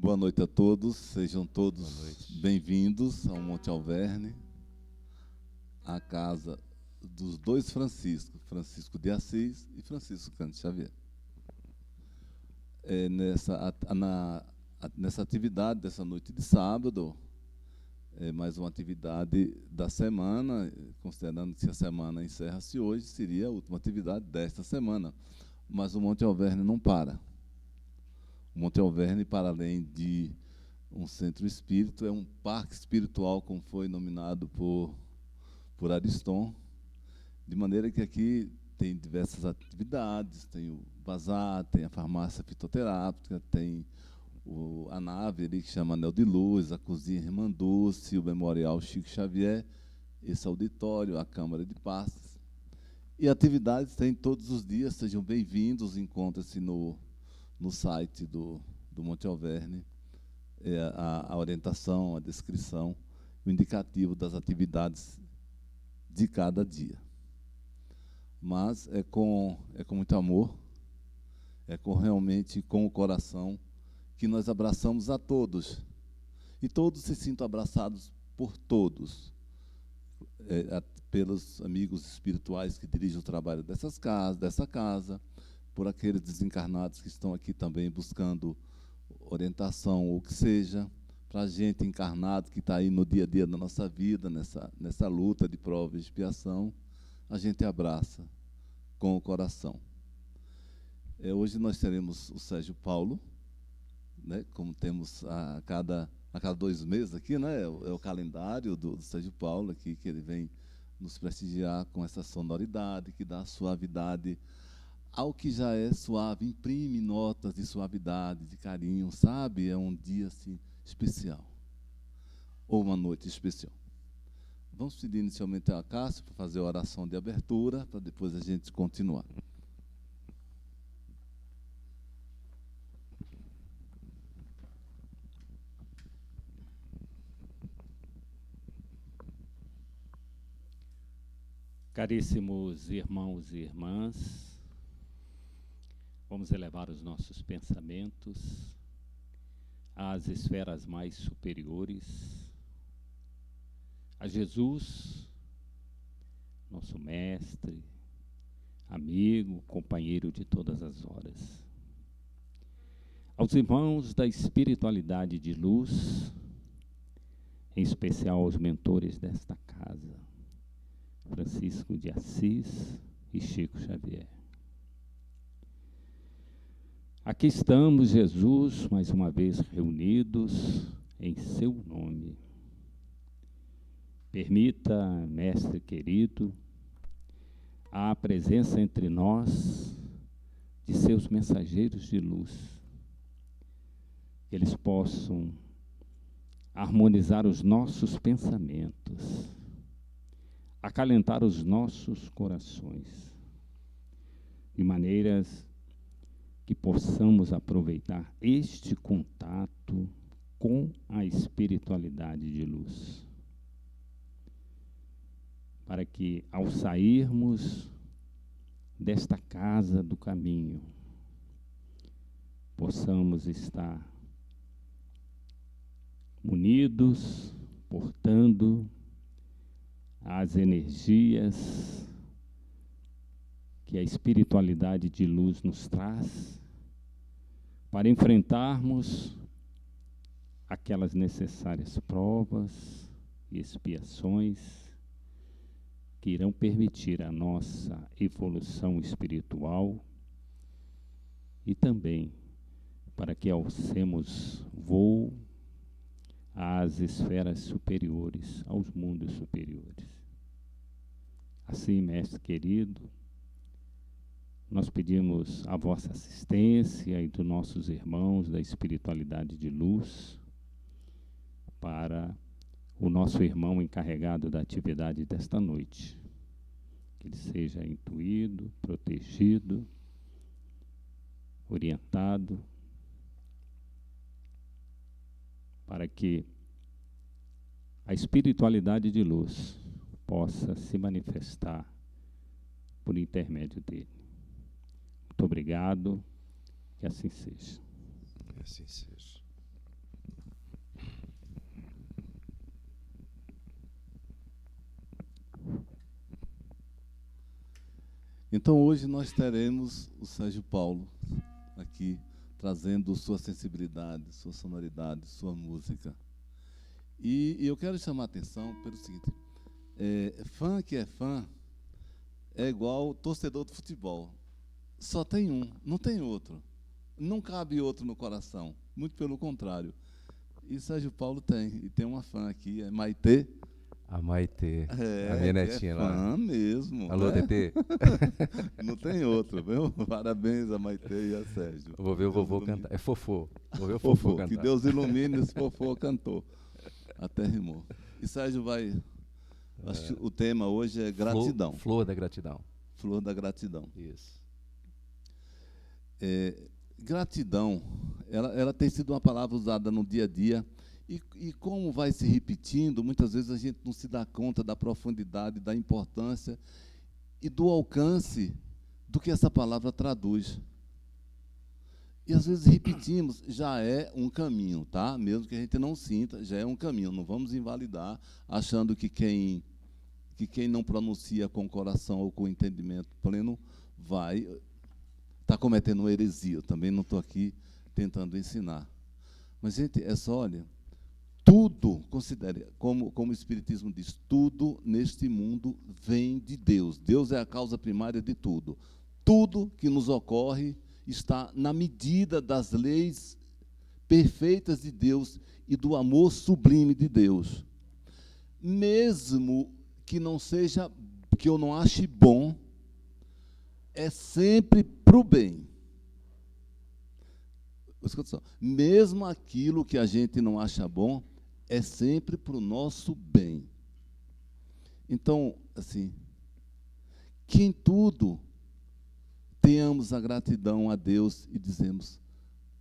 Boa noite a todos, sejam todos bem-vindos ao Monte Alverne, a casa dos dois Franciscos, Francisco de Assis e Francisco Cândido Xavier. Nessa atividade dessa noite de sábado, mais uma atividade da semana, considerando que a semana encerra-se hoje, seria a última atividade desta semana. Mas o Monte Alverne não para. O Monte Alverne, para além de um centro espírita, é um parque espiritual, como foi nominado por Ariston, de maneira que aqui tem diversas atividades, tem o bazar, tem a farmácia fitoterápica, tem a nave ali que chama Anel de Luz, a cozinha Irmã Dulce, o memorial Chico Xavier, esse auditório, a Câmara de Passes. E atividades tem todos os dias, sejam bem-vindos, encontra-se no site do Monte Alverne, a orientação, a descrição, o indicativo das atividades de cada dia. Mas é com muito amor, realmente com o coração, que nós abraçamos a todos. E todos se sintam abraçados por todos, pelos amigos espirituais que dirigem o trabalho dessa casa, por aqueles desencarnados que estão aqui também buscando orientação, ou que seja, para a gente encarnado que está aí no dia a dia da nossa vida, nessa luta de prova e expiação, a gente abraça com o coração. Hoje nós teremos o Sérgio Paulo, né, como temos a cada 2 meses aqui, né, é o calendário do Sérgio Paulo aqui, que ele vem nos prestigiar com essa sonoridade, que dá suavidade ao que já é suave, imprime notas de suavidade, de carinho, sabe? É um dia assim especial, ou uma noite especial. Vamos pedir inicialmente a Cássio para fazer a oração de abertura, para depois a gente continuar. Caríssimos irmãos e irmãs, vamos elevar os nossos pensamentos às esferas mais superiores, a Jesus, nosso mestre, amigo, companheiro de todas as horas, aos irmãos da espiritualidade de luz, em especial aos mentores desta casa, Francisco de Assis e Chico Xavier. Aqui estamos, Jesus, mais uma vez reunidos em seu nome. Permita, mestre querido, a presença entre nós de seus mensageiros de luz, que eles possam harmonizar os nossos pensamentos, acalentar os nossos corações, de maneiras que possamos aproveitar este contato com a espiritualidade de luz, para que, ao sairmos desta casa do caminho, possamos estar munidos, portando as energias que a espiritualidade de luz nos traz para enfrentarmos aquelas necessárias provas e expiações que irão permitir a nossa evolução espiritual e também para que alcemos voo às esferas superiores, aos mundos superiores. Assim, mestre querido, nós pedimos a vossa assistência e dos nossos irmãos da espiritualidade de luz para o nosso irmão encarregado da atividade desta noite. Que ele seja intuído, protegido, orientado, para que a espiritualidade de luz possa se manifestar por intermédio dele. Muito obrigado, que assim seja. Que assim seja. Então hoje nós teremos o Sérgio Paulo aqui, trazendo sua sensibilidade, sua sonoridade, sua música. E eu quero chamar a atenção pelo seguinte, fã que é fã é igual torcedor de futebol. Só tem um, não tem outro. Não cabe outro no coração, muito pelo contrário. E Sérgio Paulo tem, e tem uma fã aqui, é Maitê. A Maitê, a minha netinha lá. Fã mesmo. Alô, né? Tetê. Não tem outro, viu? Parabéns a Maitê e a Sérgio. Eu vou ver o Deus vovô ilumine. cantar. É Fofô. Vou ver o Fofô, Fofô cantar. que Deus ilumine esse Fofô cantor. Até rimou. E Sérgio vai... Acho que o tema hoje é gratidão. Flor da gratidão. Flor da gratidão. Isso. Gratidão, ela tem sido uma palavra usada no dia a dia, e como vai se repetindo, muitas vezes a gente não se dá conta da profundidade, da importância e do alcance do que essa palavra traduz. E às vezes repetimos, já é um caminho, tá? Mesmo que a gente não sinta, já é um caminho. Não vamos invalidar, achando que quem não pronuncia com o coração ou com o entendimento pleno está cometendo uma heresia. Eu também não estou aqui tentando ensinar. Mas, gente, é só, olha, tudo, considere, como o Espiritismo diz, tudo neste mundo vem de Deus. Deus é a causa primária de tudo. Tudo que nos ocorre está na medida das leis perfeitas de Deus e do amor sublime de Deus. Mesmo que não seja, que eu não ache bom, é sempre para o bem. Escuta só, mesmo aquilo que a gente não acha bom, é sempre para o nosso bem. Então, assim, que em tudo tenhamos a gratidão a Deus e dizemos,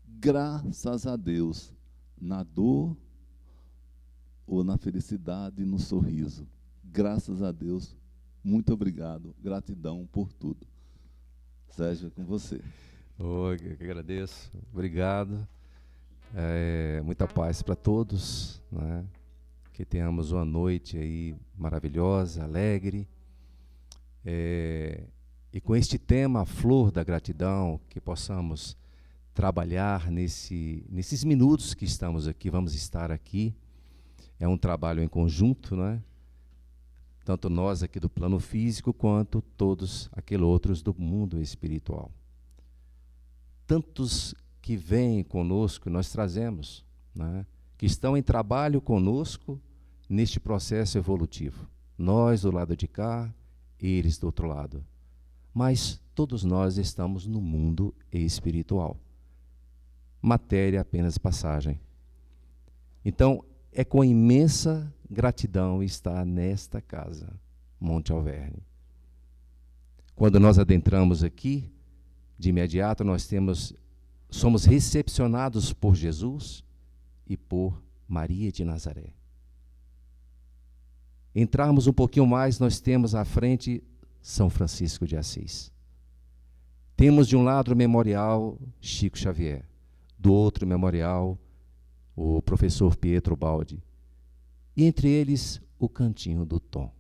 graças a Deus, na dor ou na felicidade e no sorriso. Graças a Deus, muito obrigado, gratidão por tudo. Sérgio, é com você. Eu que agradeço, obrigado. Muita paz para todos, né? Que tenhamos uma noite aí maravilhosa, alegre. E com este tema, a flor da gratidão, que possamos trabalhar nesses minutos que estamos aqui, vamos estar aqui. É um trabalho em conjunto, né? Tanto nós aqui do plano físico, quanto todos aqueles outros do mundo espiritual. Tantos que vêm conosco, nós trazemos, né? Que estão em trabalho conosco neste processo evolutivo. Nós do lado de cá, eles do outro lado. Mas todos nós estamos no mundo espiritual. Matéria apenas passagem. Então, é com imensa gratidão estar nesta casa, Monte Alverne. Quando nós adentramos aqui, de imediato somos recepcionados por Jesus e por Maria de Nazaré. Entrarmos um pouquinho mais, nós temos à frente São Francisco de Assis. Temos de um lado o memorial Chico Xavier, do outro memorial o professor Pietro Baldi, e entre eles o Cantinho do Tom.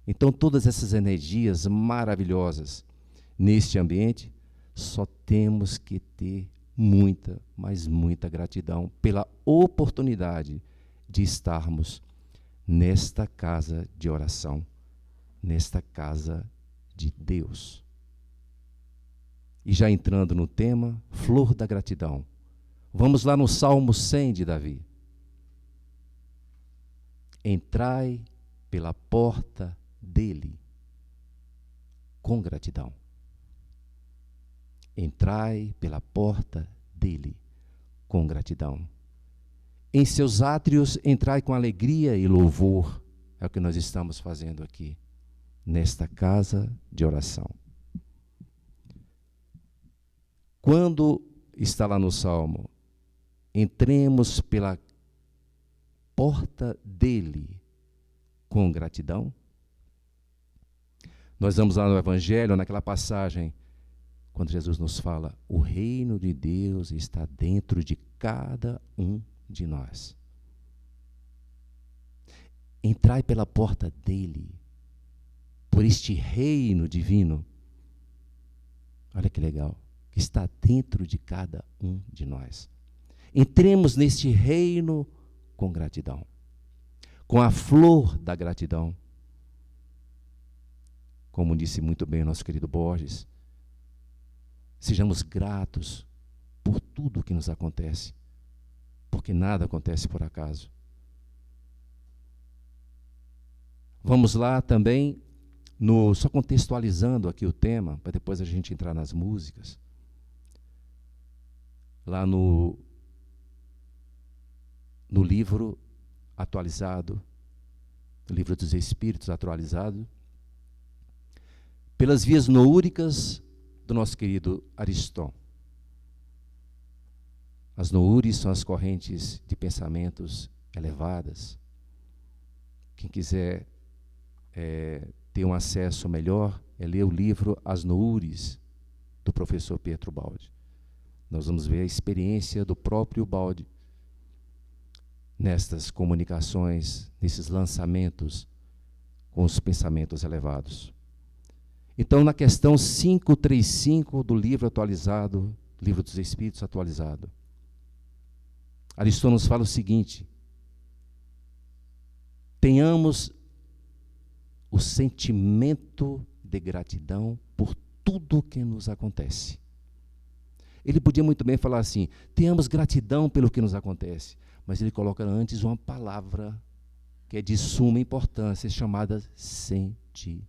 Então todas essas energias maravilhosas neste ambiente, só temos que ter muita, mas muita gratidão pela oportunidade de estarmos nesta casa de oração, nesta casa de Deus. E já entrando no tema, flor da gratidão. Vamos lá no Salmo 100 de Davi. Entrai pela porta dele com gratidão. Entrai pela porta dele com gratidão. Em seus átrios entrai com alegria e louvor. É o que nós estamos fazendo aqui, nesta casa de oração. Quando está lá no Salmo, entremos pela porta dele com gratidão. Nós vamos lá no Evangelho, naquela passagem, quando Jesus nos fala, o reino de Deus está dentro de cada um de nós. Entrai pela porta dele, por este reino divino, Olha que legal, que está dentro de cada um de nós. Entremos neste reino com gratidão, com a flor da gratidão. Como disse muito bem o nosso querido Borges, sejamos gratos por tudo que nos acontece, porque nada acontece por acaso. Vamos lá também, só contextualizando aqui o tema, para depois a gente entrar nas músicas. Lá no livro atualizado, no livro dos Espíritos atualizado, pelas vias noúricas do nosso querido Ariston. As noúris são as correntes de pensamentos elevadas. Quem quiser ter um acesso melhor, ler o livro As Noúris, do professor Pietro Baldi. Nós vamos ver a experiência do próprio Baldi nestas comunicações, nesses lançamentos com os pensamentos elevados. Então, na questão 535 do livro atualizado, Livro dos Espíritos atualizado, Ariston nos fala o seguinte: tenhamos o sentimento de gratidão por tudo que nos acontece. Ele podia muito bem falar assim: tenhamos gratidão pelo que nos acontece, mas ele coloca antes uma palavra que é de suma importância, chamada sentimento.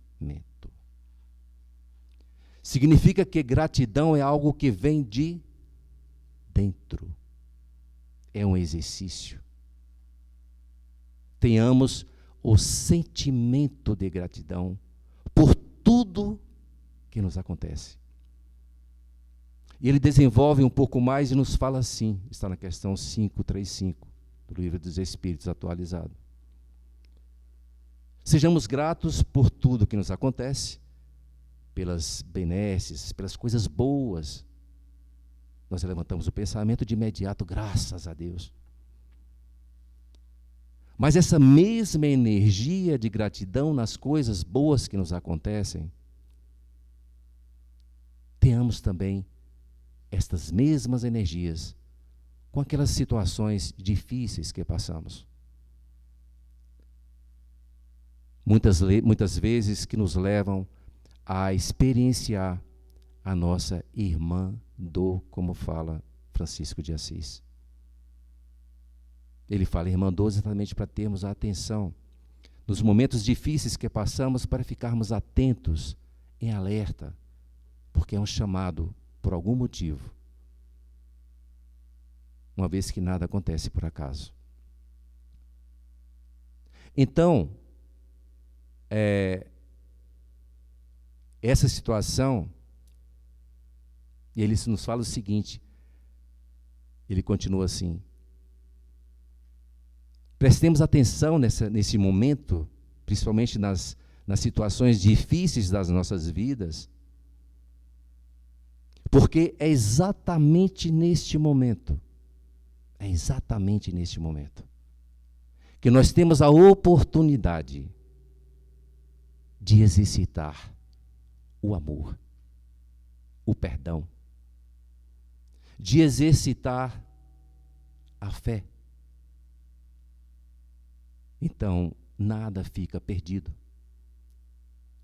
Significa que gratidão é algo que vem de dentro. É um exercício. Tenhamos o sentimento de gratidão por tudo que nos acontece. E ele desenvolve um pouco mais e nos fala assim, está na questão 535 do Livro dos Espíritos atualizado. Sejamos gratos por tudo que nos acontece, pelas benesses, pelas coisas boas. Nós levantamos o pensamento de imediato, graças a Deus. Mas essa mesma energia de gratidão nas coisas boas que nos acontecem, tenhamos também estas mesmas energias com aquelas situações difíceis que passamos. Muitas vezes que nos levam a experienciar a nossa irmã dor, como fala Francisco de Assis. Ele fala irmã dor exatamente para termos a atenção nos momentos difíceis que passamos, para ficarmos atentos, em alerta, porque é um chamado por algum motivo, uma vez que nada acontece por acaso. Então, essa situação, ele nos fala o seguinte, ele continua assim: prestemos atenção nesse momento, principalmente nas situações difíceis das nossas vidas, porque é exatamente neste momento, que nós temos a oportunidade de exercitar o amor, o perdão, de exercitar a fé. Então, nada fica perdido.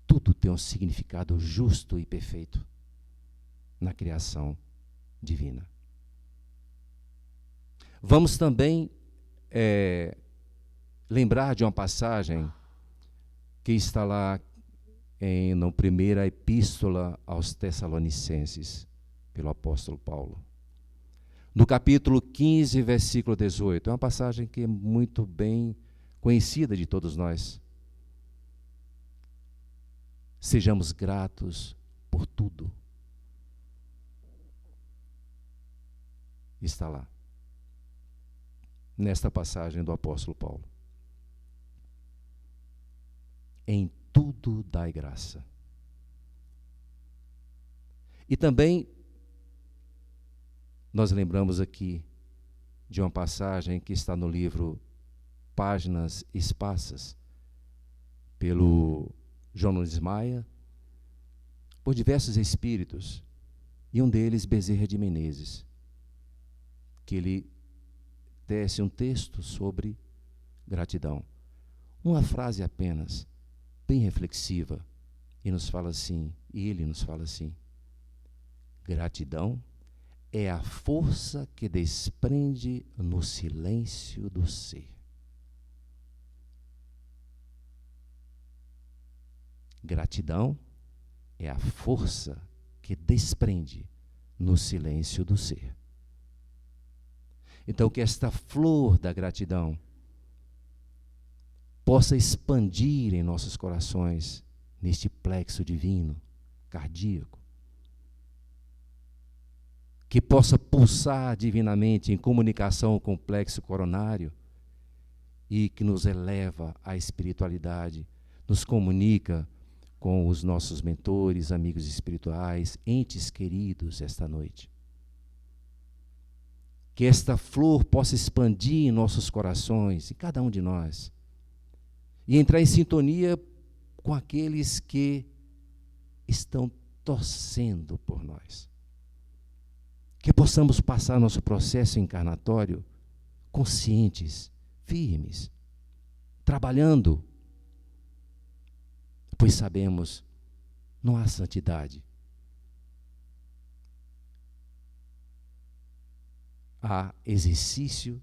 Tudo tem um significado justo e perfeito na criação divina. Vamos também lembrar de uma passagem que está lá na primeira epístola aos Tessalonicenses, pelo apóstolo Paulo. No capítulo 15, versículo 18. É uma passagem que é muito bem conhecida de todos nós. Sejamos gratos por tudo. Está lá, nesta passagem do apóstolo Paulo. Em tudo dai graça. E também nós lembramos aqui de uma passagem que está no livro Páginas Esparsas, pelo João Nunes Maia, por diversos espíritos, E um deles, Bezerra de Menezes, que ele tece um texto sobre gratidão. Uma frase apenas, bem reflexiva, e nos fala assim, e ele nos fala assim: gratidão é a força que desprende no silêncio do ser. Gratidão é a força que desprende no silêncio do ser. Então, que esta flor da gratidão possa expandir em nossos corações, neste plexo divino, cardíaco, que possa pulsar divinamente em comunicação com o plexo coronário e que nos eleva à espiritualidade, nos comunica com os nossos mentores, amigos espirituais, entes queridos esta noite. Que esta flor possa expandir em nossos corações, em cada um de nós, e entrar em sintonia com aqueles que estão torcendo por nós. Que possamos passar nosso processo encarnatório conscientes, firmes, trabalhando, pois sabemos, não há santidade. Há exercício,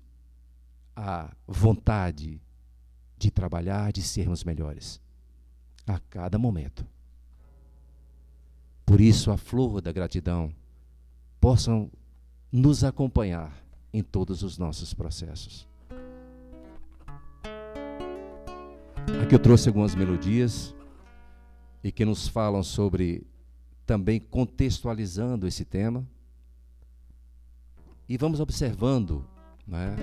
há vontade de trabalhar, de sermos melhores, a cada momento. Por isso, a flor da gratidão possam nos acompanhar em todos os nossos processos. Aqui eu trouxe algumas melodias e que nos falam sobre, também contextualizando esse tema, e vamos observando, né,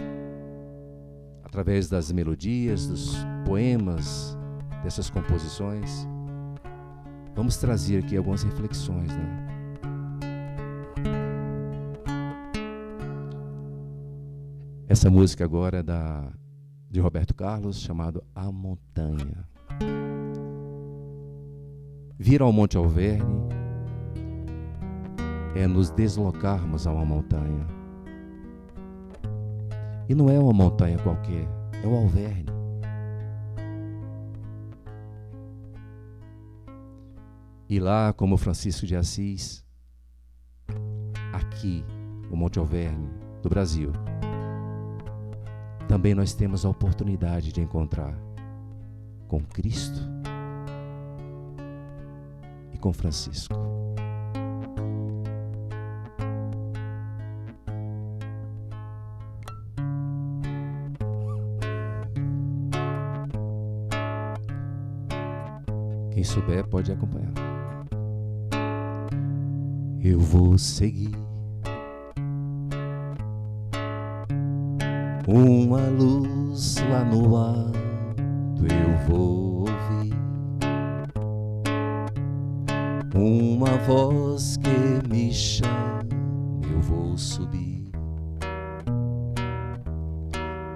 através das melodias, dos poemas, dessas composições, vamos trazer aqui algumas reflexões, né? Essa música agora é de Roberto Carlos, chamado A Montanha. Vir ao Monte Alverne é nos deslocarmos a uma montanha. E não é uma montanha qualquer, é o Alverne. E lá, como Francisco de Assis, aqui, o Monte Alverne do Brasil, também nós temos a oportunidade de encontrar com Cristo e com Francisco. Quem souber pode acompanhar. Eu vou seguir uma luz lá no alto, eu vou ouvir uma voz que me chama, eu vou subir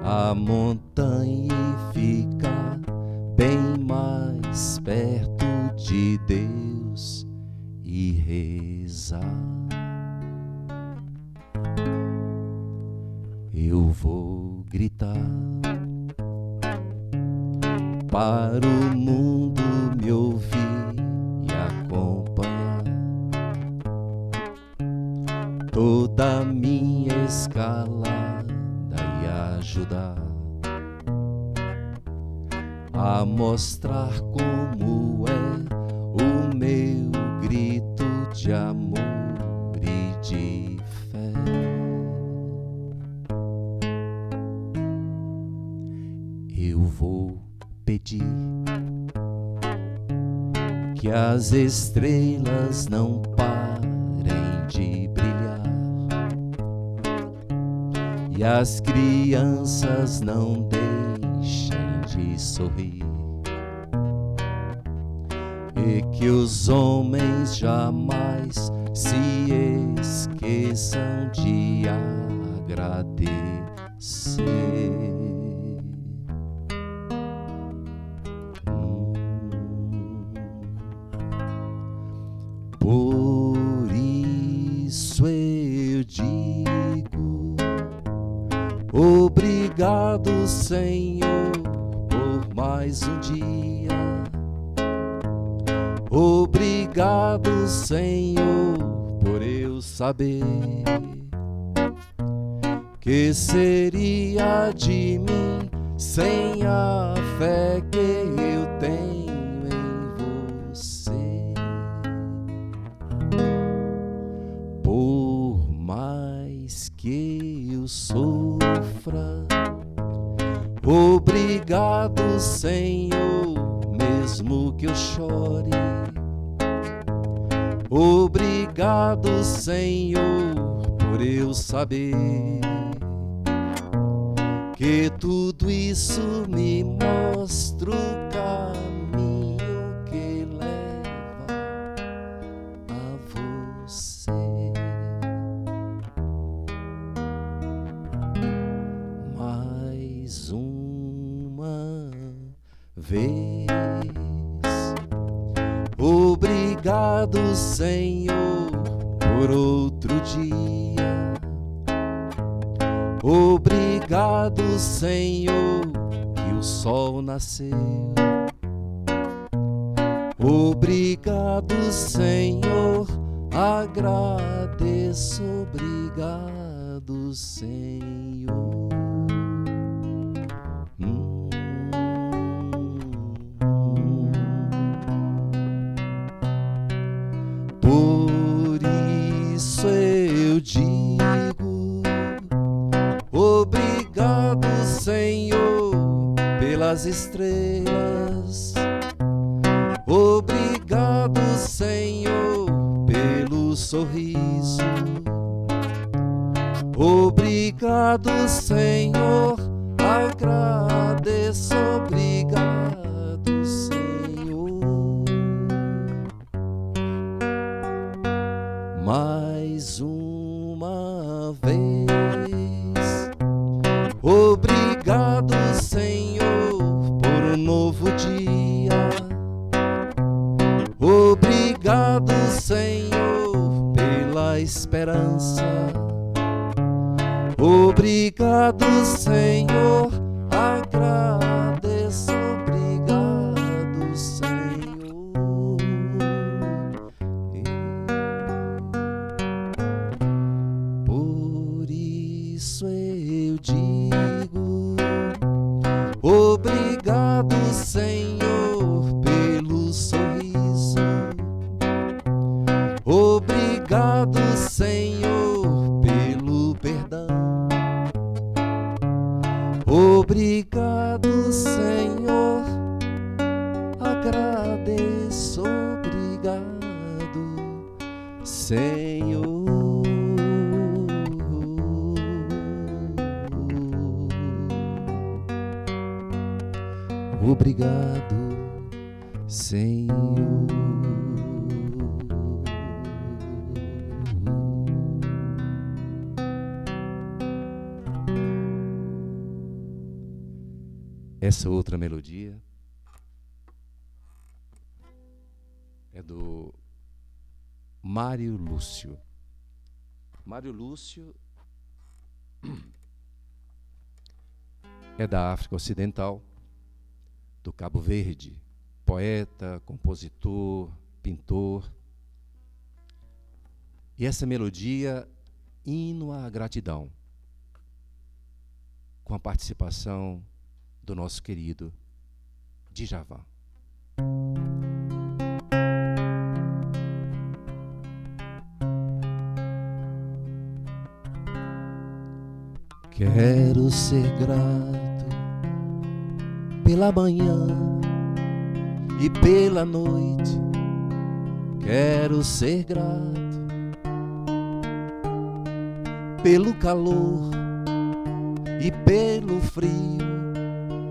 a montanha e ficar bem mais perto de Deus e rezar. Eu vou gritar para o mundo me ouvir e acompanhar toda a minha escalada e ajudar a mostrar como é o meu grito de amor e de fé. Eu vou pedir que as estrelas não parem de brilhar e as crianças não deixem de sorrir, e que os homens jamais se esqueçam de agradecer. Por Obrigado, Senhor, por mais um dia. Obrigado, Senhor, por eu saber que seria de mim sem a fé que eu tenho em você. Por mais que eu sofra, obrigado, Senhor, mesmo que eu chore. Obrigado, Senhor, por eu saber que tudo isso me mostra o caminho que leva a você. Mais uma vez. Obrigado, Senhor, por outro dia. Obrigado, Senhor, que o sol nasceu. Obrigado, Senhor, agradeço. Obrigado, Senhor. Por isso eu digo, obrigado, Senhor, pelas estrelas. Obrigado, Senhor, pelo sorriso. Obrigado, Senhor, agradeço. Obrigado, Senhor. Mais uma vez. Obrigado, Senhor, por um novo dia. Obrigado, Senhor, pela esperança. Obrigado, Senhor, agradeço. Obrigado, Senhor. Por isso eu digo, obrigado, Senhor, pelo sorriso. Obrigado, Senhor, pelo perdão. Obrigado, Senhor, agradeço. Obrigado, Senhor. Obrigado, Senhor. Essa outra melodia é do Mário Lúcio. Mário Lúcio é da África Ocidental, do Cabo Verde, poeta, compositor, pintor. E essa melodia, hino à gratidão, com a participação do nosso querido Djavan. Quero ser grato pela manhã e pela noite. Quero ser grato pelo calor e pelo frio.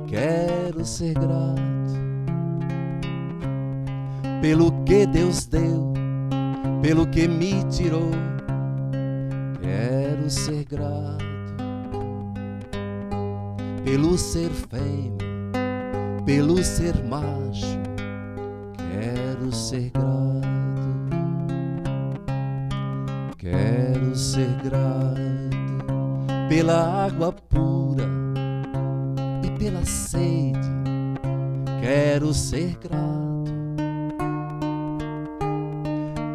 Quero ser grato pelo que Deus deu, pelo que me tirou. Quero ser grato pelo ser fêmea, pelo ser macho. Quero ser grato. Quero ser grato pela água pura e pela sede, quero ser grato.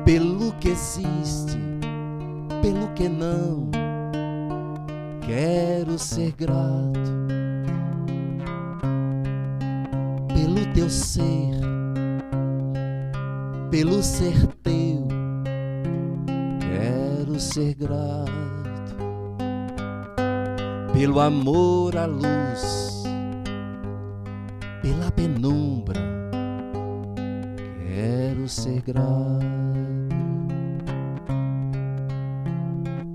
Pelo que existe, pelo que não, quero ser grato. Pelo teu ser, pelo ser teu, quero ser grato. Pelo amor à luz, pela penumbra, quero ser grato.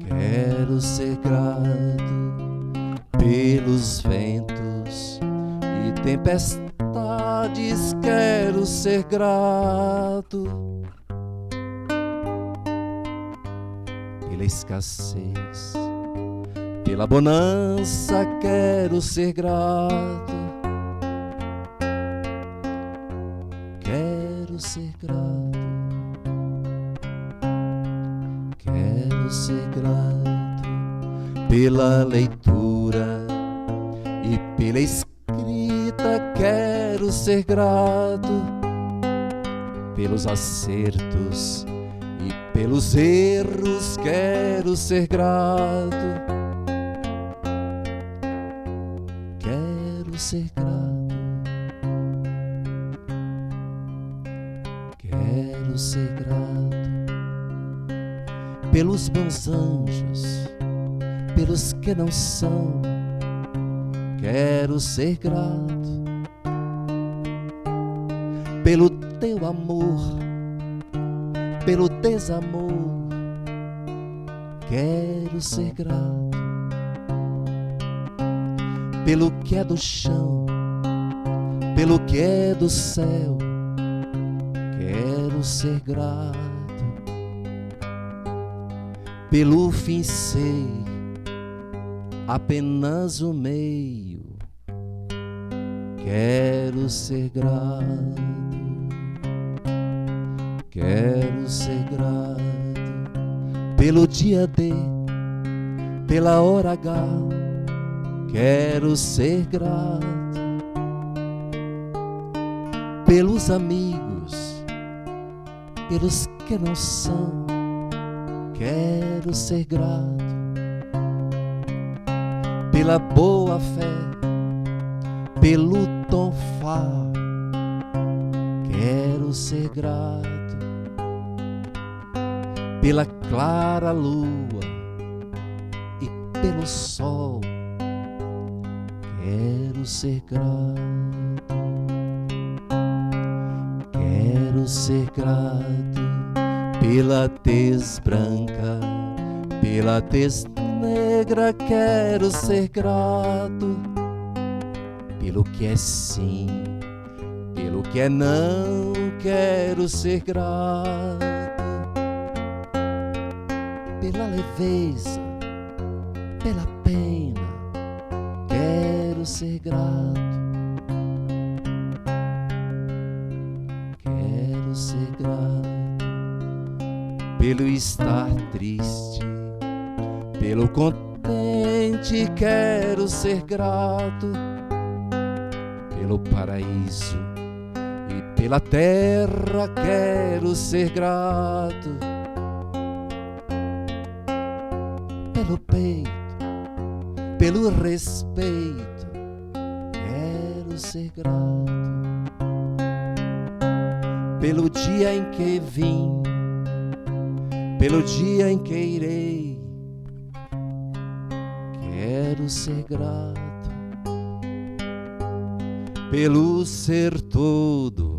Quero ser grato pelos ventos e tempestades, quero ser grato pela escassez, pela bonança, quero ser grato. Quero ser grato. Quero ser grato pela leitura e pela escrita, quero ser grato pelos acertos e pelos erros, quero ser grato. Quero ser grato. Quero ser grato pelos bons anjos, pelos que não são, quero ser grato. Pelo teu amor, pelo desamor, quero ser grato. Pelo que é do chão, pelo que é do céu, quero ser grato. Pelo fim ser apenas o meio, quero ser grato. Quero ser grato pelo dia D, pela hora H, quero ser grato. Pelos amigos, pelos que não são, quero ser grato. Pela boa fé, pelo tom fá, quero ser grato. Pela clara lua e pelo sol, quero ser grato. Quero ser grato pela tez branca, pela tez negra, quero ser grato. Pelo que é sim, pelo que é não, quero ser grato. Pela leveza, pela pena, quero ser grato. Quero ser grato pelo estar triste, pelo contente, quero ser grato. Pelo paraíso e pela terra, quero ser grato. Pelo peito, pelo respeito, quero ser grato. Pelo dia em que vim, pelo dia em que irei, quero ser grato. Pelo ser todo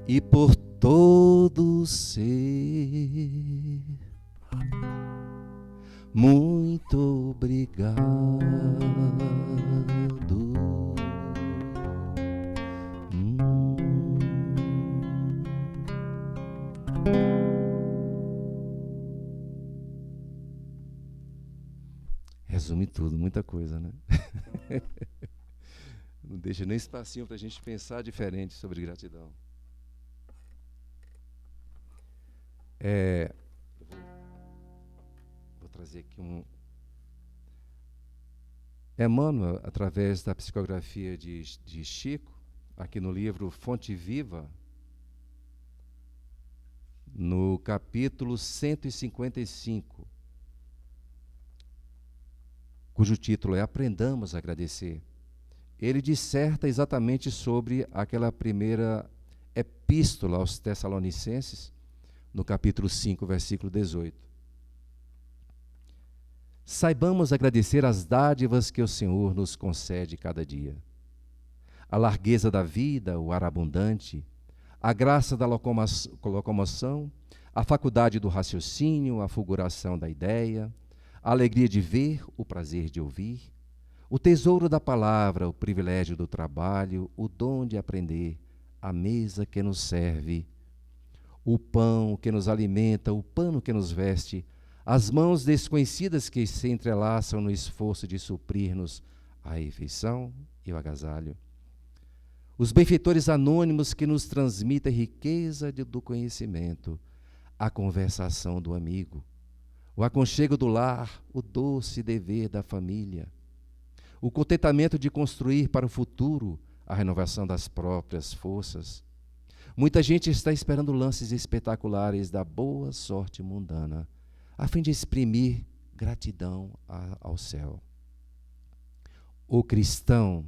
e por todo ser, muito obrigado. Resume tudo, muita coisa, né? Não deixa nem espacinho para a gente pensar diferente sobre gratidão. Vou trazer aqui Emmanuel, através da psicografia de Chico, aqui no livro Fonte Viva, no capítulo 155, cujo título é Aprendamos a Agradecer. Ele disserta exatamente sobre aquela primeira epístola aos Tessalonicenses, no capítulo 5, versículo 18. Saibamos agradecer as dádivas que o Senhor nos concede cada dia. A largueza da vida, o ar abundante, a graça da locomoção, a faculdade do raciocínio, a fulguração da ideia, a alegria de ver, o prazer de ouvir, o tesouro da palavra, o privilégio do trabalho, o dom de aprender, a mesa que nos serve, o pão que nos alimenta, o pano que nos veste, as mãos desconhecidas que se entrelaçam no esforço de suprir-nos a refeição e o agasalho, os benfeitores anônimos que nos transmitem riqueza do conhecimento, a conversação do amigo, o aconchego do lar, o doce dever da família, o contentamento de construir para o futuro a renovação das próprias forças. Muita gente está esperando lances espetaculares da boa sorte mundana, a fim de exprimir gratidão ao céu. O cristão,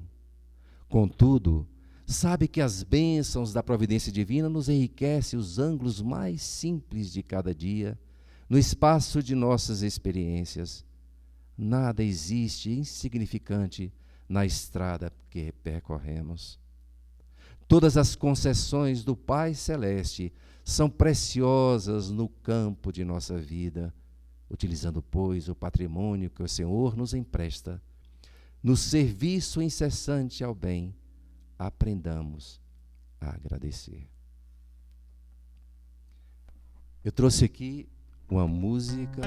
contudo, sabe que as bênçãos da providência divina nos enriquecem os ângulos mais simples de cada dia, no espaço de nossas experiências. Nada existe insignificante na estrada que percorremos. Todas as concessões do Pai Celeste são preciosas no campo de nossa vida, utilizando, pois, o patrimônio que o Senhor nos empresta, no serviço incessante ao bem, aprendamos a agradecer. Eu trouxe aqui uma música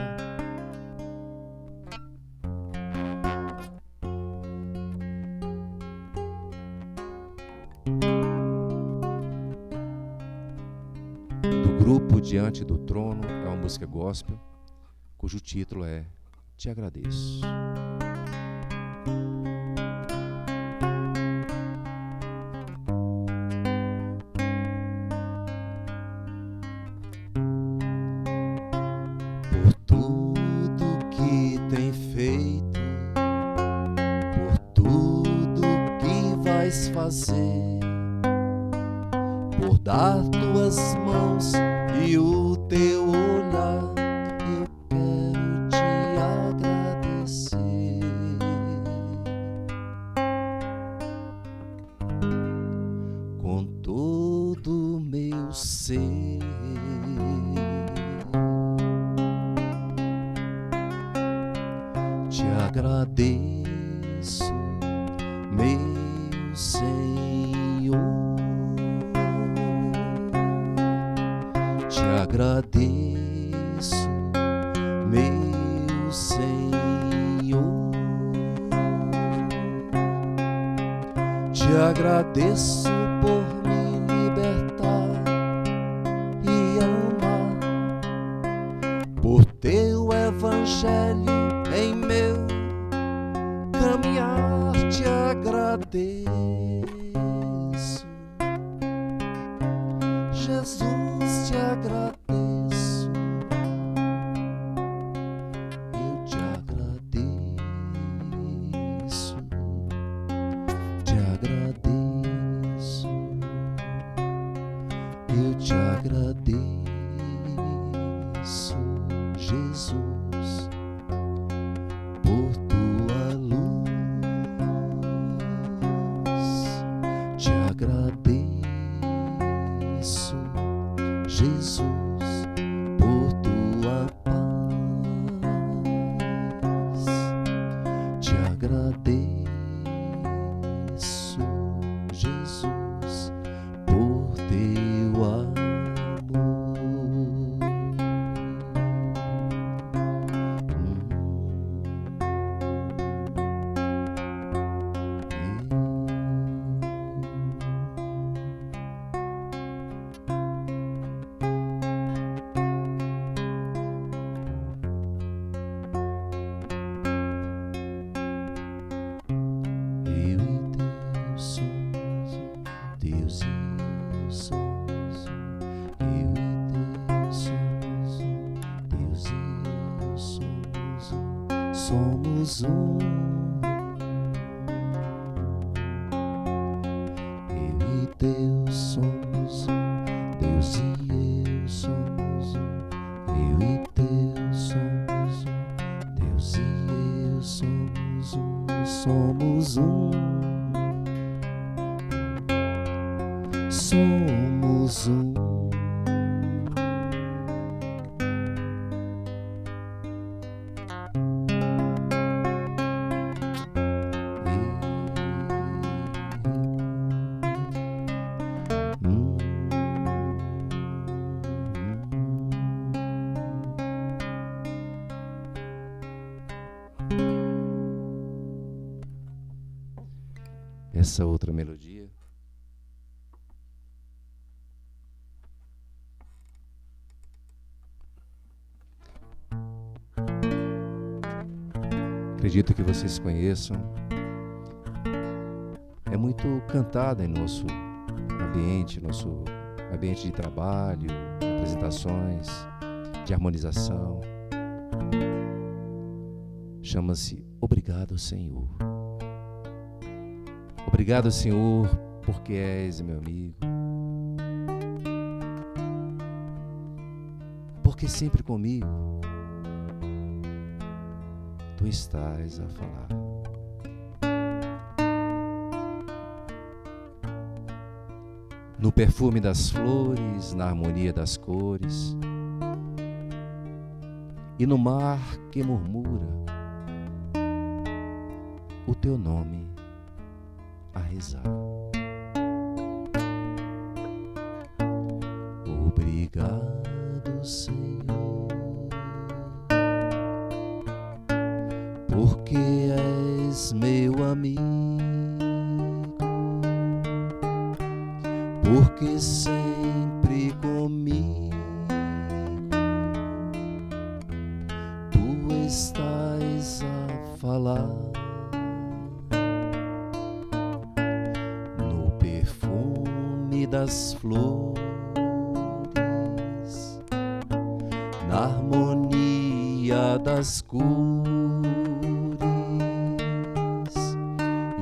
do grupo Diante do Trono, é uma música gospel, cujo título é Te Agradeço. Por tudo que tem feito, por tudo que vais fazer, por dar tuas mãos e o teu olhar, eu quero te agradecer. Com todo o meu ser, te agradeço, meu Senhor. Te agradeço, meu Senhor. Te agradeço por me libertar e amar, por teu evangelho em meu caminhar. Te agradeço, Jesus, te agradeço, eu te agradeço, te agradeço, eu te agradeço, Jesus, por tua luz, te agradeço, Jesus, por tua paz, te agradeço, Jesus, por teu amor. somos um. Eu e Deus somos um. Deus e eu somos um. Eu e Deus somos um. Deus e eu somos um. Somos um. Somos um. Essa outra melodia acredito que vocês conheçam, é muito cantada em nosso ambiente de trabalho, de apresentações, de harmonização. Chama-se Obrigado, Senhor. Obrigado, Senhor, porque és meu amigo, porque sempre comigo tu estás a falar. No perfume das flores, na harmonia das cores, e no mar que murmura o teu nome a rezar. Obrigado, Senhor, porque és meu amigo, porque sempre comigo tu estás a falar. Das flores, na harmonia das cores,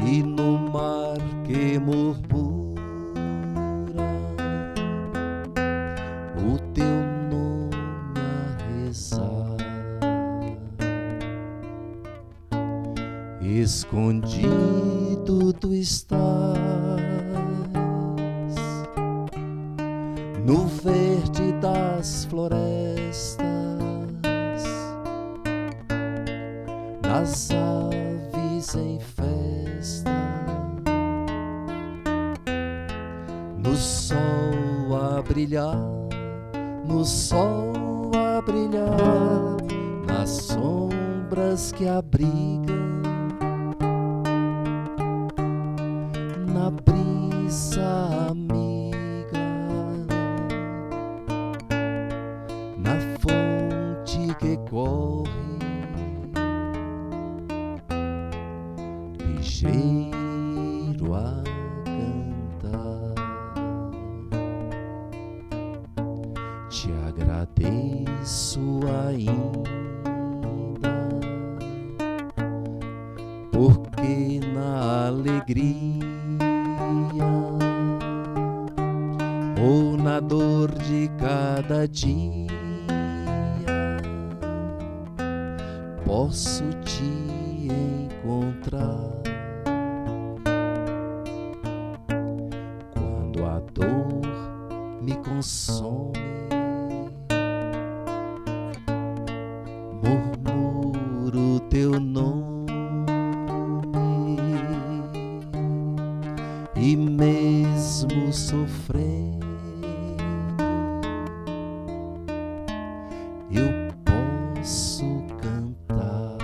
e no mar que murmura o teu nome a rezar. Escondido tu estás no verde das florestas, nas aves em festa, no sol a brilhar, no sol a brilhar, nas sombras que abrigam, na brisa amiga, que corre ligeiro a cantar. Te agradeço ainda, porque na alegria ou na dor de cada dia posso te encontrar. Quando a dor me consome, murmuro teu nome, e mesmo sofrendo eu posso cantar.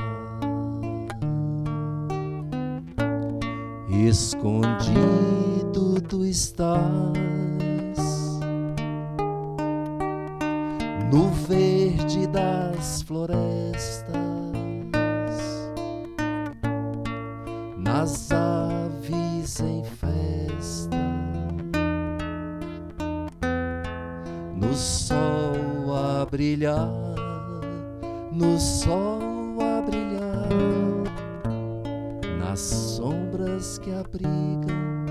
Escondido tu estás no verde das florestas, nas aves em festa, no sol a brilhar, no sol a brilhar, que abrigam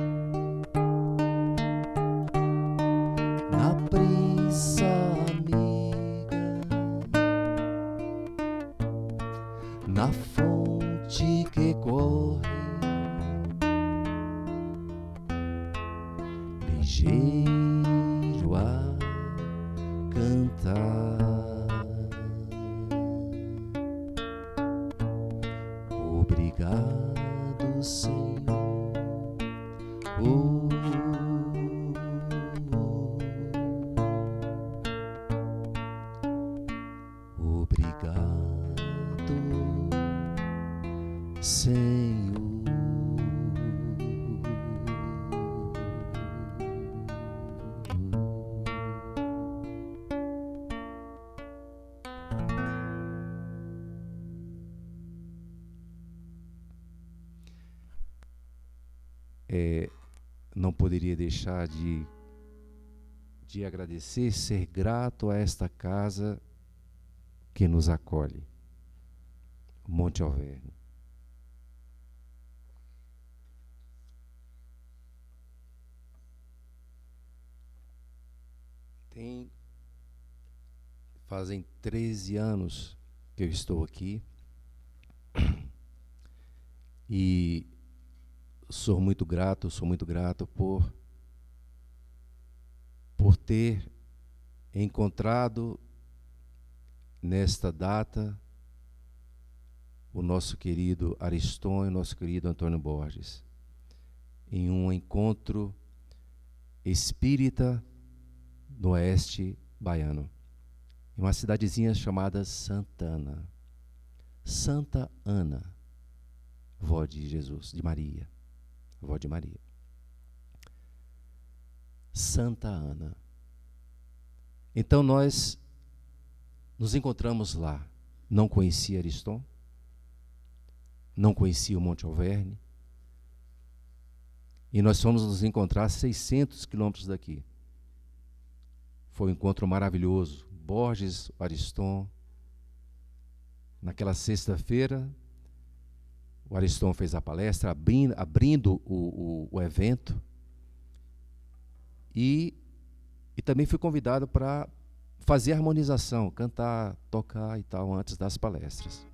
na brisa amiga, na fonte que corre ligeiro a cantar. Obrigado, Senhor. Oh, obrigado, Senhor. Não poderia deixar de agradecer, ser grato a esta casa que nos acolhe, Monte Alverne. Fazem 13 anos que eu estou aqui e sou muito grato por ter encontrado nesta data o nosso querido Ariston e o nosso querido Antônio Borges, em um encontro espírita no oeste baiano, em uma cidadezinha chamada Santa Ana, vó de Jesus, de Maria, vó de Maria. Santa Ana. Então nós nos encontramos lá. Não conhecia Ariston, não conhecia o Monte Alverne, e nós fomos nos encontrar a 600 quilômetros daqui. Foi um encontro maravilhoso. Borges, Ariston. Naquela sexta-feira, o Ariston fez a palestra, abrindo o evento, e também fui convidado para fazer harmonização, cantar, tocar e tal, antes das palestras.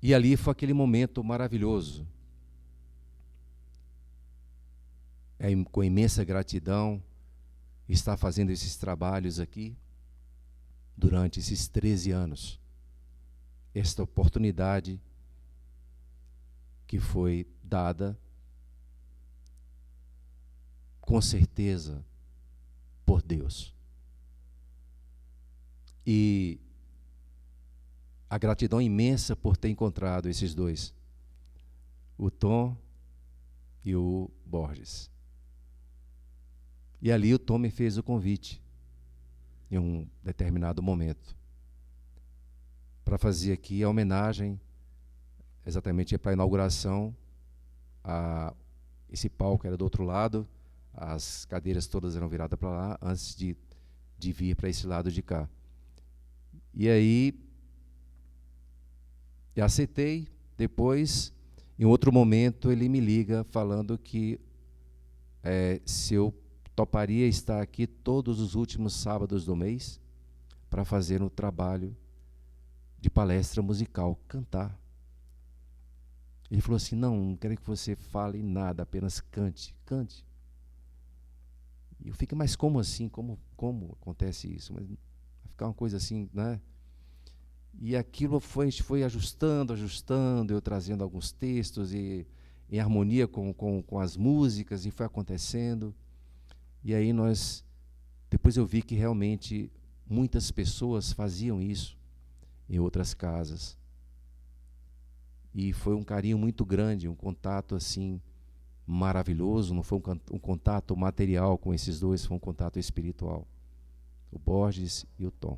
E ali foi aquele momento maravilhoso. Com imensa gratidão, estar fazendo esses trabalhos aqui durante esses 13 anos. Esta oportunidade que foi dada, com certeza, por Deus. E a gratidão imensa por ter encontrado esses dois, o Tom e o Borges. E ali o Tom me fez o convite, em um determinado momento, para fazer aqui a homenagem, exatamente para a inauguração. Esse palco era do outro lado, as cadeiras todas eram viradas para lá, antes de vir para esse lado de cá. E aí, eu aceitei. Depois, em outro momento, ele me liga falando que se eu toparia estar aqui todos os últimos sábados do mês para fazer um trabalho de palestra musical, cantar. Ele falou assim: não quero que você fale nada, apenas cante. E eu fiquei, mas como assim? Como acontece isso? Mas vai ficar uma coisa assim, né? E aquilo a gente foi ajustando, eu trazendo alguns textos e em harmonia com as músicas, e foi acontecendo. E aí depois eu vi que realmente muitas pessoas faziam isso em outras casas. E foi um carinho muito grande, um contato assim maravilhoso. Não foi um contato material com esses dois, foi um contato espiritual. O Borges e o Tom.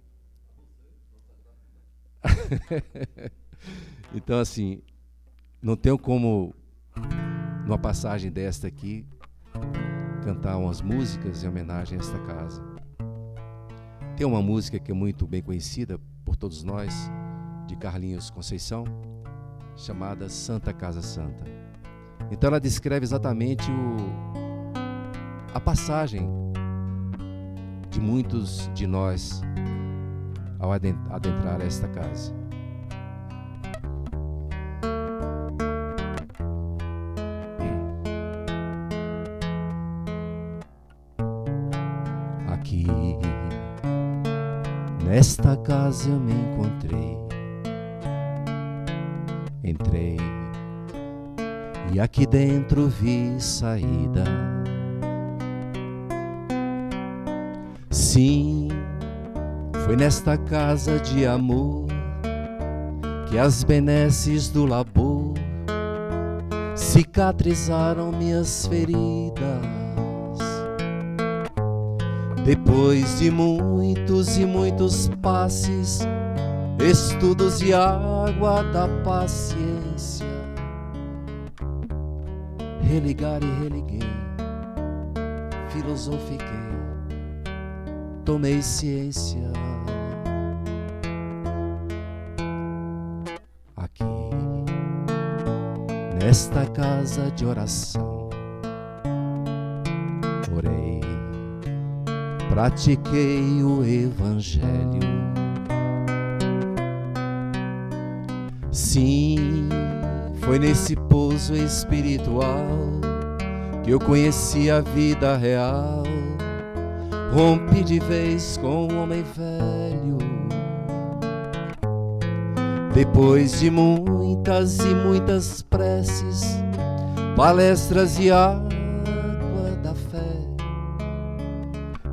Então, assim, não tenho como, numa passagem desta aqui, cantar umas músicas em homenagem a esta casa. Tem uma música que é muito bem conhecida por todos nós, de Carlinhos Conceição, chamada Santa Casa Santa. Então ela descreve exatamente a passagem de muitos de nós ao adentrar esta casa. Aqui, nesta casa eu me encontrei. Entrei e aqui dentro vi saída. Sim, foi nesta casa de amor que as benesses do labor cicatrizaram minhas feridas. Depois de muitos e muitos passes, estudos e água da paciência, religar e religuei, filosofiquei, tomei ciência. Aqui, nesta casa de oração, orei, pratiquei o Evangelho. Sim, foi nesse pouso espiritual que eu conheci a vida real. Rompi de vez com o homem velho. Depois de muitas e muitas preces, palestras e água da fé,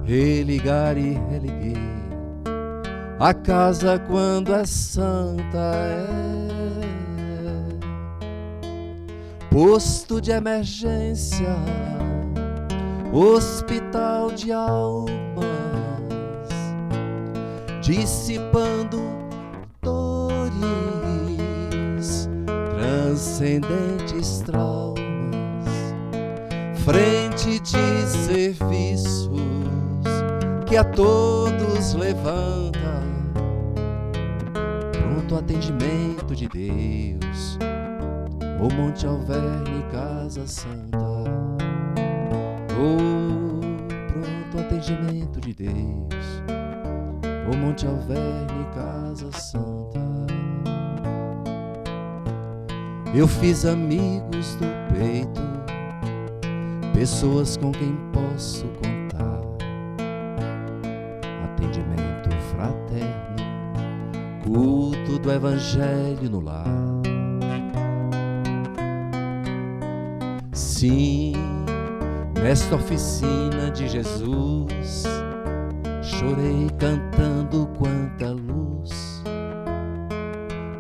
religar e religuei. A casa quando é santa é posto de emergência, hospital de almas, dissipando dores, transcendentes traumas, frente de serviços que a todos levanta, pronto atendimento de Deus, o Monte Alverne, Casa Santa. Oh, pronto atendimento de Deus, o Monte Alverne, Casa Santa. Eu fiz amigos do peito, pessoas com quem posso contar, atendimento fraterno, culto do Evangelho no lar. Sim, nesta oficina de Jesus, chorei cantando quanta luz,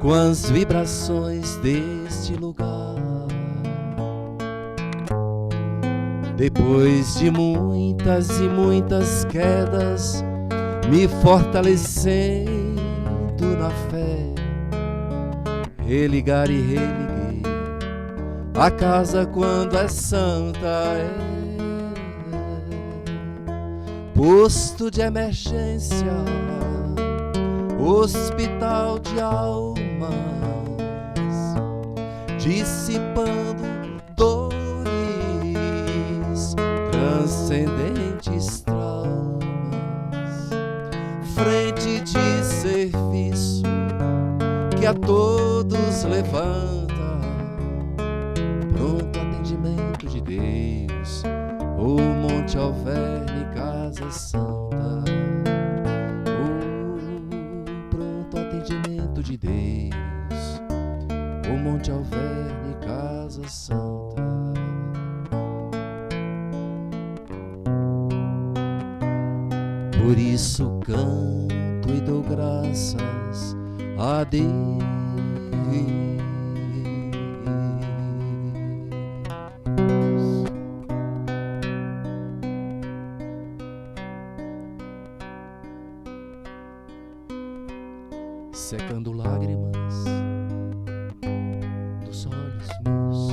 com as vibrações deste lugar. Depois de muitas e muitas quedas, me fortalecendo na fé, religar e religuei. A casa quando é santa é posto de emergência, hospital de almas, dissipando dores, transcendentes traumas, frente de serviço que a todos levanta, pronto atendimento de Deus, o Monte Alverne, Casa Santa. Oh, pronto atendimento de Deus, o Monte Alverne, Casa Santa. Por isso canto e dou graças a Deus. Secando lágrimas dos olhos meus,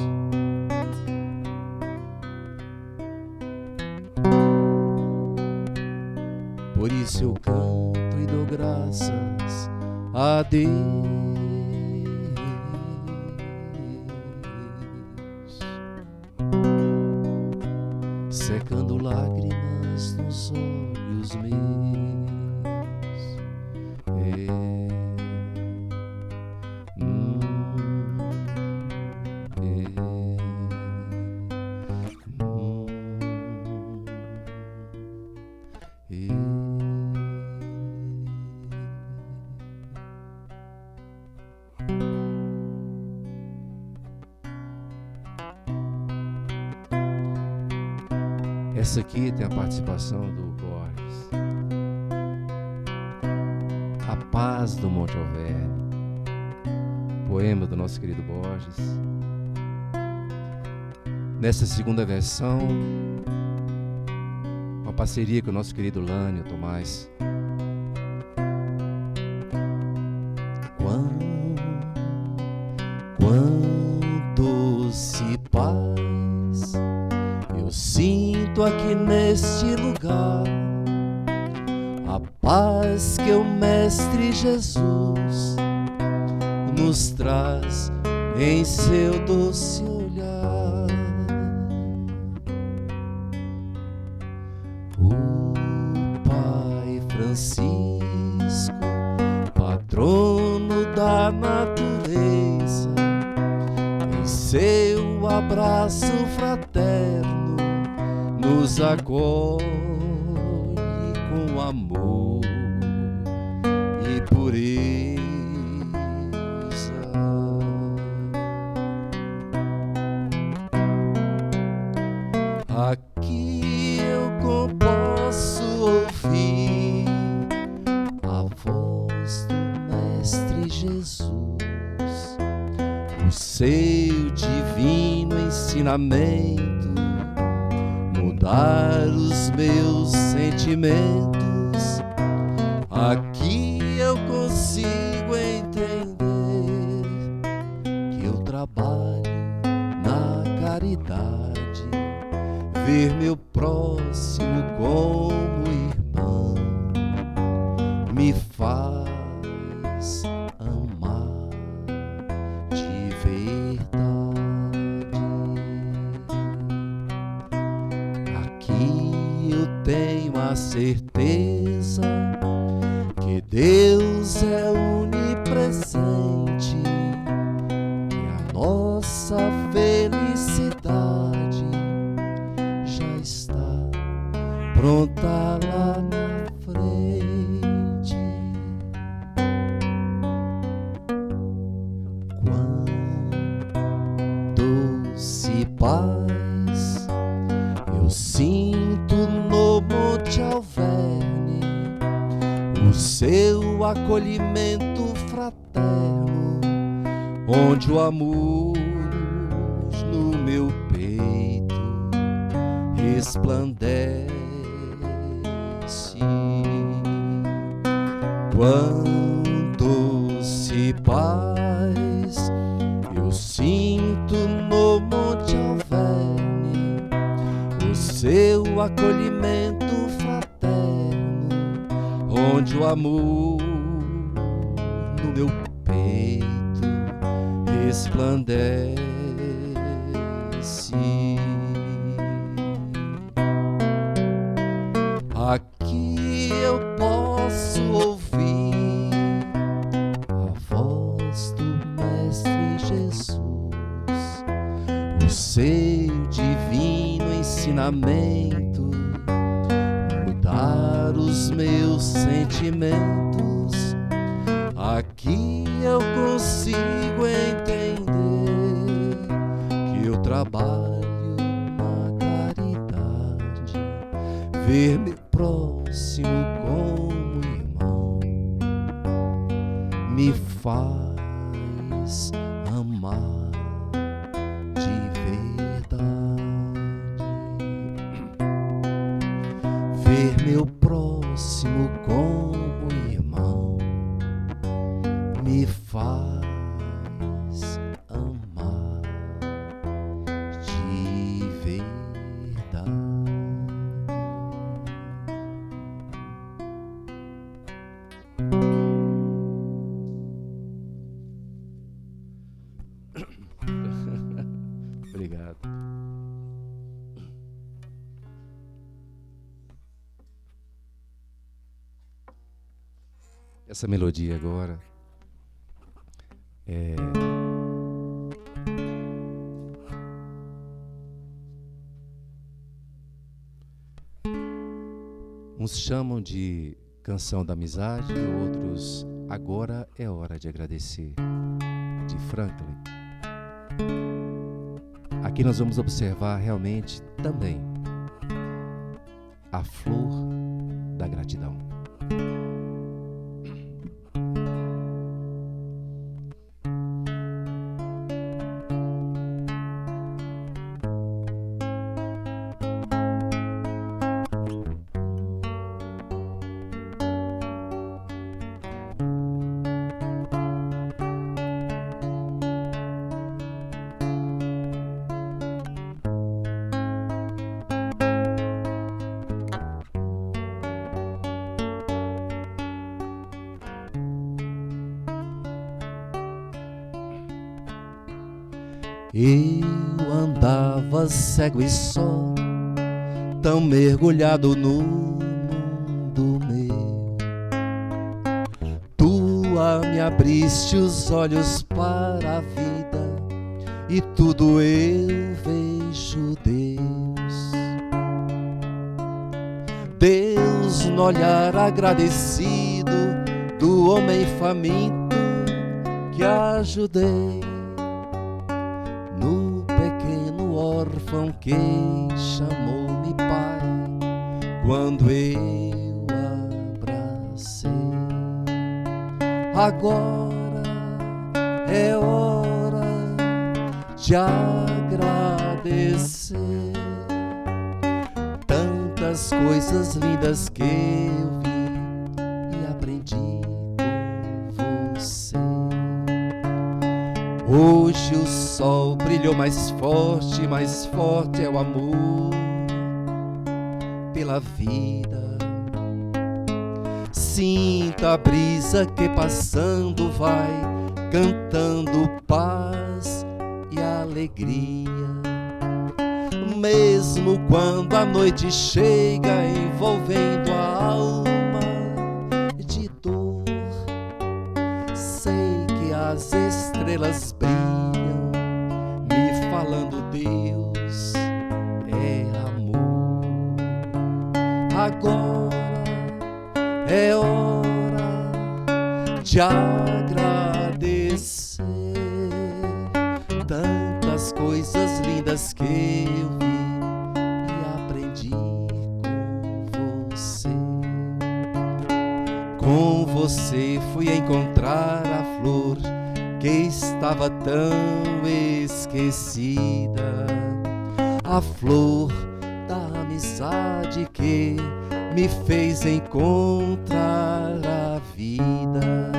por isso eu canto e dou graças a Deus. olhos meus. Essa aqui tem a participação do Borges. A Paz do Monte Alverne, poema do nosso querido Borges. Nessa segunda versão, uma parceria com o nosso querido Lânio Tomás. Quanto se paz eu sinto aqui neste lugar, a paz que o Mestre Jesus nos traz em seu doce olhar. O Pai Francisco, patrono da natureza, em seu abraço fraterno nos acolhe com amor e pureza. Aqui eu posso ouvir a voz do Mestre Jesus, o seu divino ensinamento mudar os meus sentimentos. Aqui eu consigo entender que eu trabalho na caridade, ver meu próximo como irmão me faz amar de verdade. Eu tenho a certeza que Deus é onipresente, que a nossa felicidade já está pronta lá na frente. Quando se paz eu sinto no Monte Alverne, o seu acolhimento fraterno, onde o amor no meu peito resplandece. Quando se paz eu sinto no Monte Alverne, o seu acolhimento fraterno, onde o amor no meu peito resplandece. Aqui eu posso ouvir a voz do Mestre Jesus, o seu divino ensinamento mudar os meus sentimentos. Aqui eu consigo entender que eu trabalho na caridade, ver meu próximo como irmão me faz amar de verdade. Ver meu próximo como irmão me faz amar de verdade. Obrigado. Essa melodia agora uns chamam de canção da amizade, outros Agora é Hora de Agradecer, de Franklin. Aqui nós vamos observar realmente também a flor da gratidão. Eu andava cego e só, tão mergulhado no mundo meu. Tu me abriste os olhos para a vida e tudo eu vejo, Deus. Deus no olhar agradecido do homem faminto que ajudei, no pequeno órfão que chamou-me pai, quando eu abracei. Agora é hora de agradecer tantas coisas lindas que eu vi e aprendi com você. Hoje o sol brilhou mais forte é o amor pela vida. Sinta a brisa que passando vai, cantando paz e alegria. Mesmo quando a noite chega, envolvendo a alma de dor, sei que as estrelas brilham, me falando Deus é amor. Agora é hora de agradecer tantas coisas lindas que eu vi e aprendi com você. Com você fui encontrar a flor que estava tão esquecida, a flor da amizade que me fez encontrar a vida.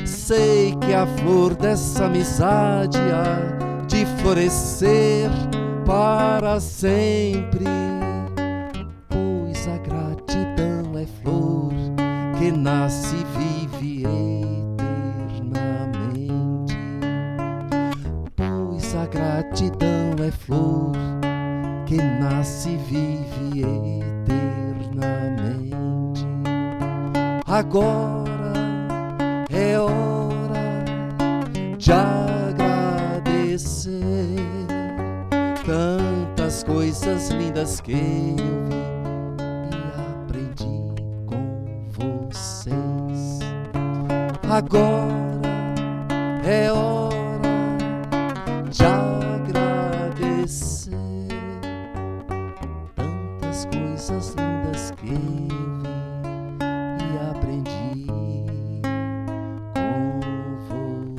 Sei que a flor dessa amizade há de florescer para sempre, pois a gratidão é flor que nasce e vive eternamente. Pois a gratidão é flor que nasce e vive eternamente. Agora é hora de agradecer tantas coisas lindas que eu vi e aprendi com vocês. Agora é hora de agradecer tantas coisas lindas que eu vi e aprendi com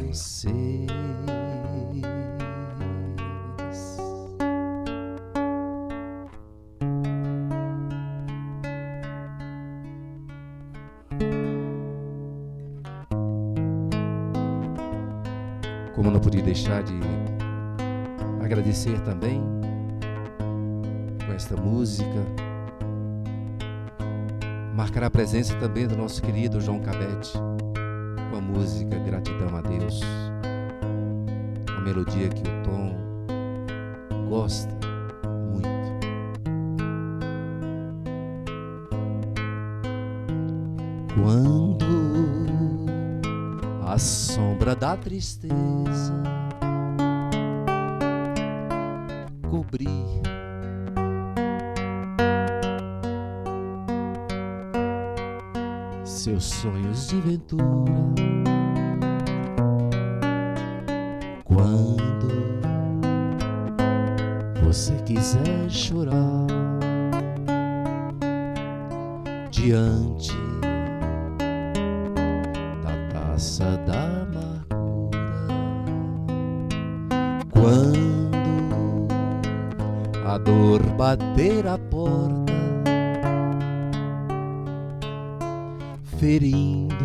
vocês. Como não podia deixar de agradecer também com esta música, marcará a presença também do nosso querido João Cabete com a música Gratidão a Deus, uma melodia que o Tom gosta muito. Quando a sombra da tristeza cobrir seus sonhos de ventura. Quando você quiser chorar diante da taça da amargura, quando a dor bater a porta, ferindo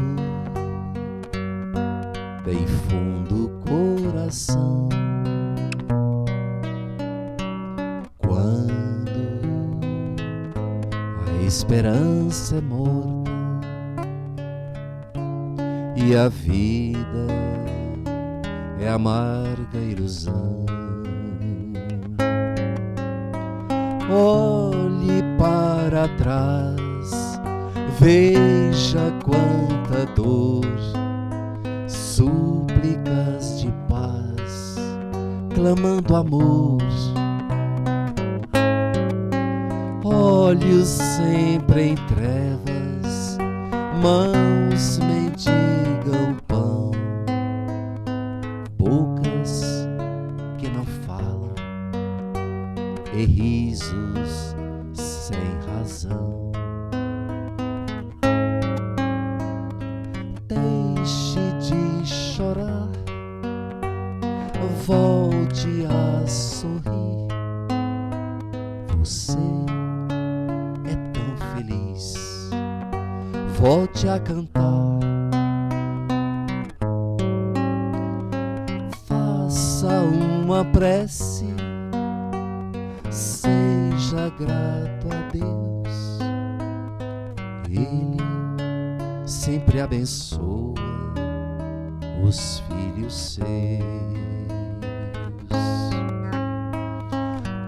bem fundo o coração, quando a esperança é morta e a vida é amarga ilusão, olhe para trás, veja quanta dor, súplicas de paz, clamando amor, olhos sempre em trevas, mãos mendigam pão, bocas que não falam e risos sem razão. Deixe de chorar, volte a sorrir. Você é tão feliz, volte a cantar. Faça uma prece, seja grato a Deus. Ele sempre abençoa os filhos seus.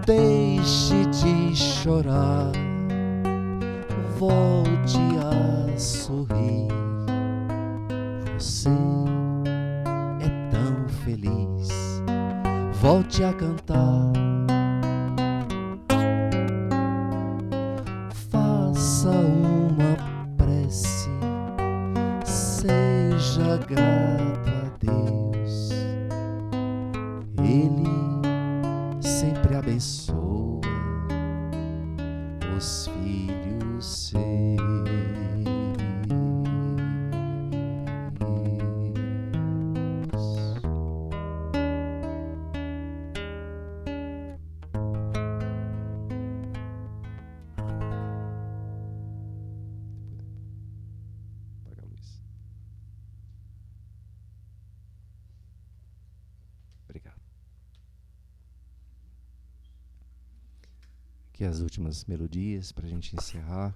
Deixe de chorar, volte a sorrir. Você é tão feliz, volte a cantar. Faça uma prece, seja grato a Deus. Ele sempre abençoa os filhos seus. Apaga a luz. Obrigado. Aqui as últimas melodias para a gente encerrar.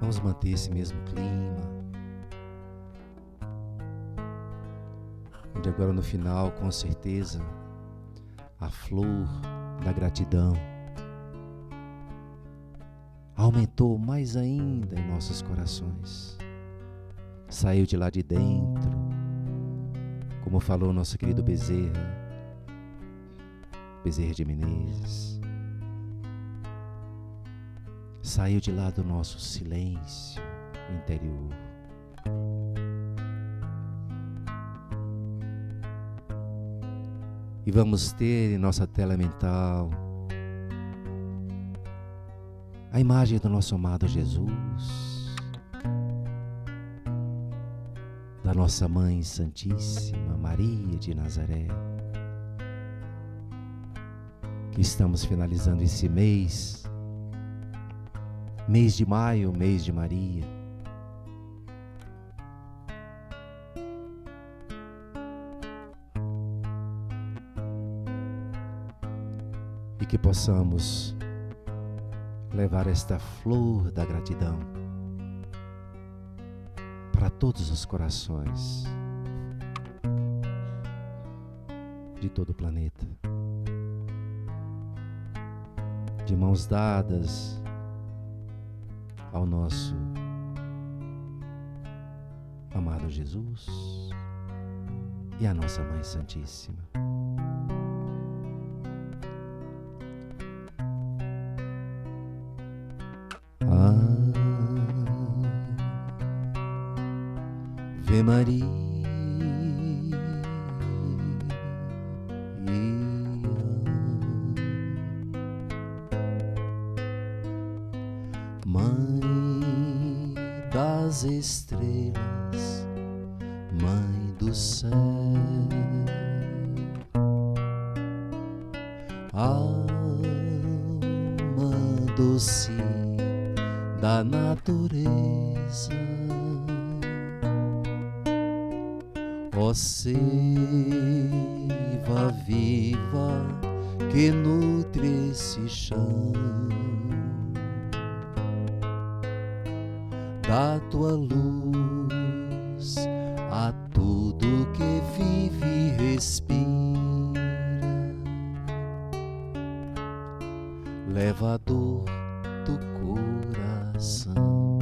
Vamos manter esse mesmo clima. Onde agora no final, com certeza, a flor da gratidão aumentou mais ainda em nossos corações. Saiu de lá de dentro, como falou nosso querido Bezerra de Menezes. Saiu de lá do nosso silêncio interior. E vamos ter em nossa tela mental a imagem do nosso amado Jesus, da nossa Mãe Santíssima Maria de Nazaré, que estamos finalizando esse mês de maio, mês de Maria. E que possamos levar esta flor da gratidão para todos os corações de todo o planeta. De mãos dadas ao nosso amado Jesus e à nossa Mãe Santíssima. Ave Maria, Mãe das estrelas, Mãe do céu, alma doce da natureza, ó seiva viva que nutre esse chão, dá tua luz a tudo que vive e respira, leva a dor do coração,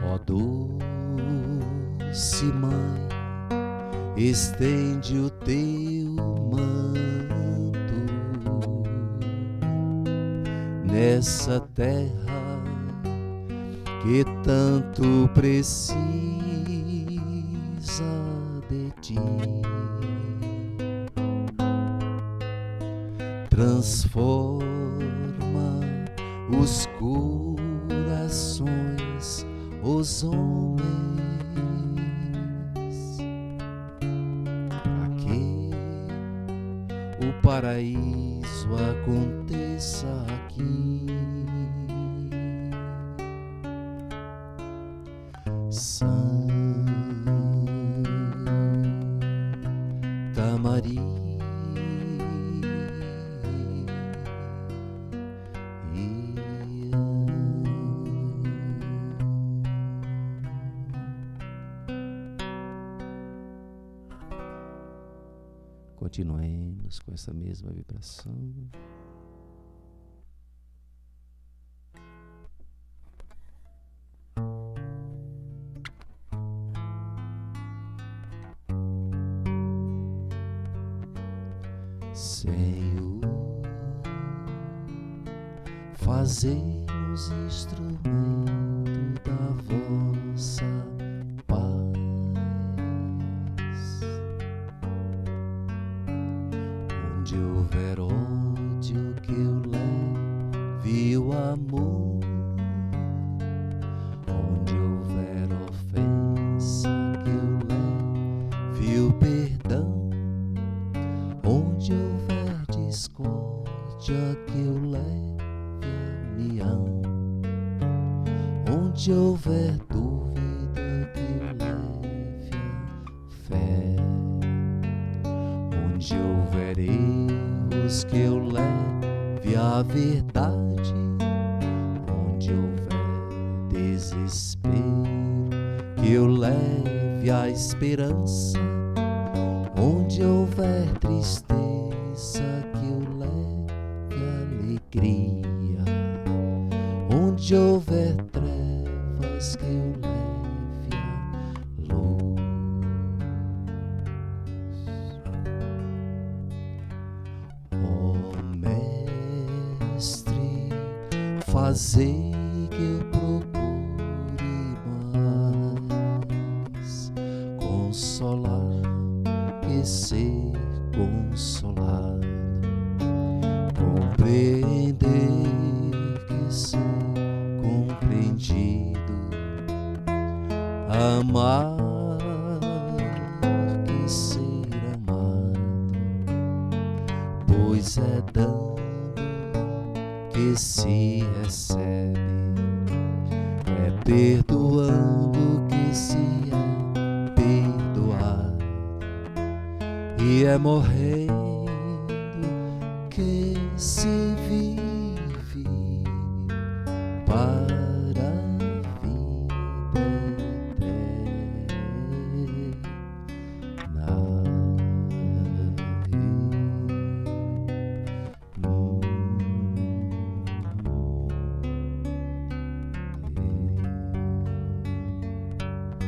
ó doce Mãe, estende o teu manto nessa terra que tanto precisa de ti. Transforma os corações, os homens, para que o paraíso aconteça aqui. Santa Maria, continuemos com essa mesma vibração. Senhor, fazei-nos instrumento da vossa paz. Onde houver ódio, que eu leve o amor. Onde houver ofensa, que eu leve o perdão. Onde houver discórdia, que eu leve a união. Onde houver dúvida, que eu leve a fé. Onde houver erros, que eu leve a verdade. Onde houver desespero, que eu leve a esperança. Onde houver tristeza, que eu leve a alegria. Onde houver trevas, que eu leve a luz. Ó Mestre, fazei que eu procure mais consolar que ser consolado, compreender que ser compreendido, amar que ser amado, pois é dando que se recebe, é perdoando que se é perdoado, e é morrendo que se vive para a vida eterna.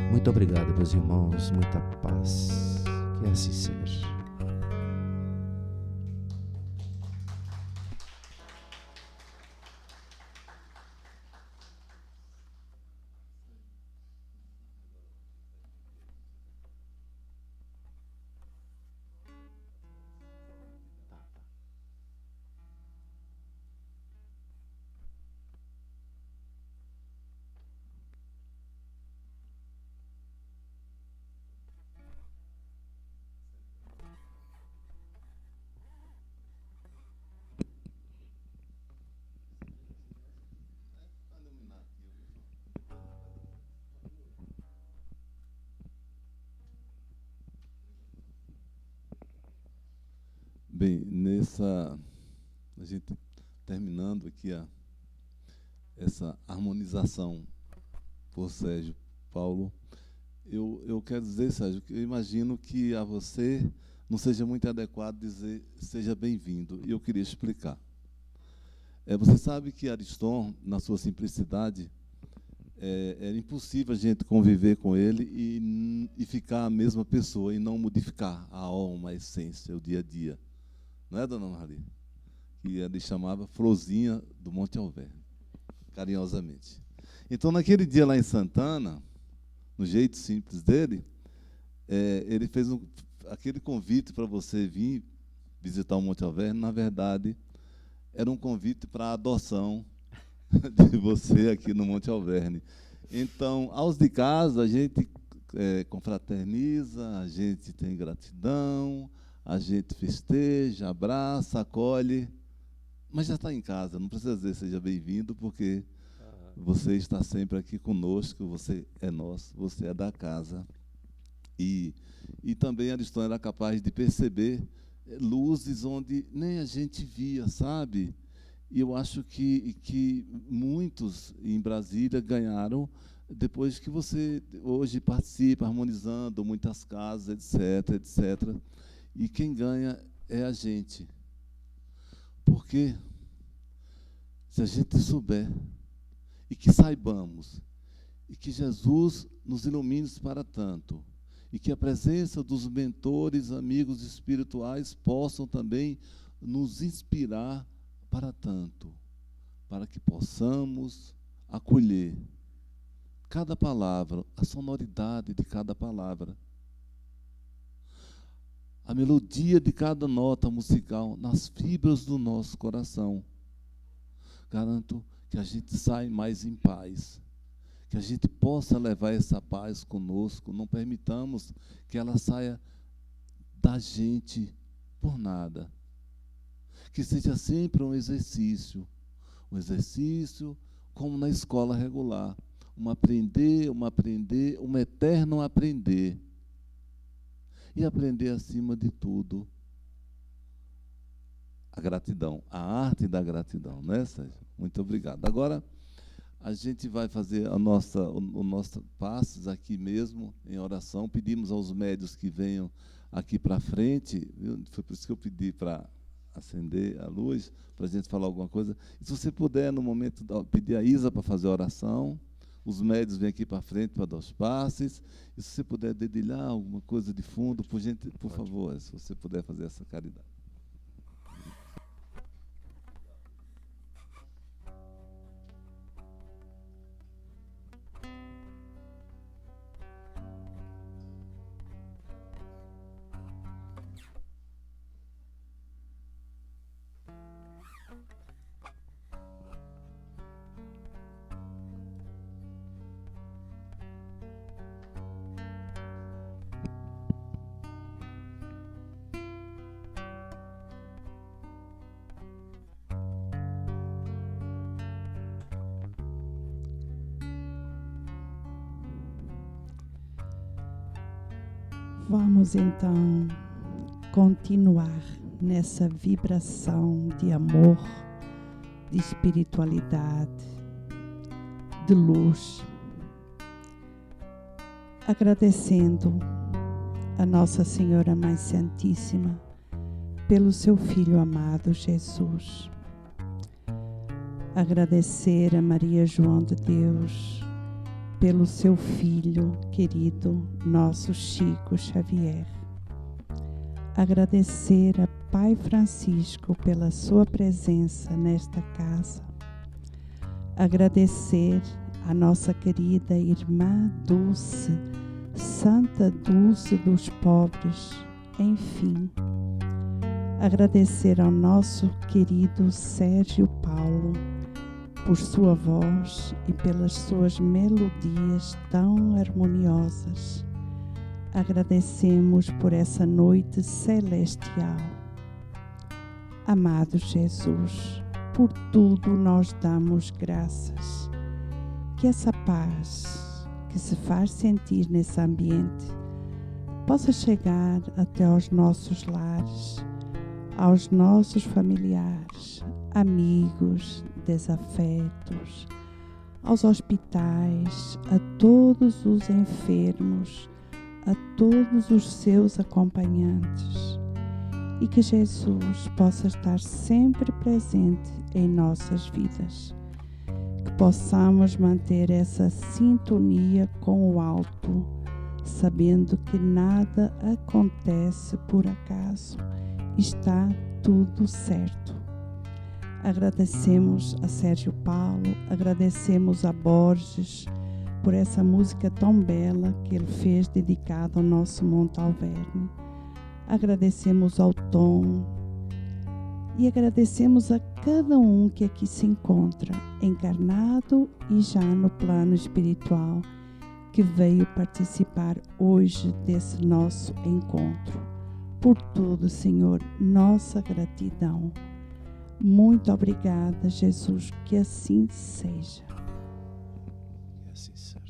Muito obrigado, meus irmãos, muita paz, que assim seja. Bem, a gente terminando aqui essa harmonização por Sérgio Paulo, eu quero dizer, Sérgio, que eu imagino que a você não seja muito adequado dizer seja bem-vindo, e eu queria explicar. Você sabe que Ariston, na sua simplicidade, era impossível a gente conviver com ele e ficar a mesma pessoa e não modificar a alma, a essência, o dia a dia. Não é, dona Maria? Que ele chamava Florzinha do Monte Alverne, carinhosamente. Então, naquele dia lá em Santana, no jeito simples dele, ele fez aquele convite para você vir visitar o Monte Alverne. Na verdade, era um convite para a adoção de você aqui no Monte Alverne. Então, aos de casa, a gente confraterniza, a gente tem gratidão, a gente festeja, abraça, acolhe, mas já está em casa, não precisa dizer seja bem-vindo, porque você está sempre aqui conosco, você é nosso, você é da casa. E também Ariston era capaz de perceber luzes onde nem a gente via, sabe? E eu acho que muitos em Brasília ganharam depois que você hoje participa, harmonizando muitas casas, etc, etc. E quem ganha é a gente. Porque se a gente souber e que saibamos e que Jesus nos ilumine para tanto e que a presença dos mentores, amigos espirituais possam também nos inspirar para tanto, para que possamos acolher cada palavra, a sonoridade de cada palavra, a melodia de cada nota musical nas fibras do nosso coração. Garanto que a gente sai mais em paz, que a gente possa levar essa paz conosco, não permitamos que ela saia da gente por nada. Que seja sempre um exercício como na escola regular, um eterno aprender. E aprender, acima de tudo, a gratidão, a arte da gratidão, né, Sérgio? Muito obrigado. Agora, a gente vai fazer o nosso passos aqui mesmo, em oração. Pedimos aos médios que venham aqui para frente, viu? Foi por isso que eu pedi para acender a luz, para a gente falar alguma coisa. E se você puder, no momento, pedir a Isa para fazer a oração. Os médios vêm aqui para frente para dar os passes. E se você puder dedilhar alguma coisa de fundo, por favor, se você puder fazer essa caridade. Vamos então continuar nessa vibração de amor, de espiritualidade, de luz, agradecendo a Nossa Senhora Mais Santíssima pelo seu Filho amado Jesus. Agradecer a Maria João de Deus pelo seu filho querido, nosso Chico Xavier. Agradecer a Pai Francisco pela sua presença nesta casa. Agradecer a nossa querida irmã Dulce, Santa Dulce dos pobres. Enfim, agradecer ao nosso querido Sérgio Paulo por sua voz e pelas suas melodias tão harmoniosas. Agradecemos por essa noite celestial. Amado Jesus, por tudo nós damos graças. Que essa paz que se faz sentir nesse ambiente possa chegar até aos nossos lares, aos nossos familiares, amigos, desafetos, aos hospitais, a todos os enfermos, a todos os seus acompanhantes, e que Jesus possa estar sempre presente em nossas vidas, que possamos manter essa sintonia com o alto, sabendo que nada acontece por acaso, está tudo certo. Agradecemos a Sérgio Paulo, agradecemos a Borges por essa música tão bela que ele fez dedicada ao nosso Monte Alverne. Agradecemos ao Tom e agradecemos a cada um que aqui se encontra, encarnado e já no plano espiritual, que veio participar hoje desse nosso encontro. Por tudo, Senhor, nossa gratidão. Muito obrigada, Jesus, que assim seja. Que assim seja.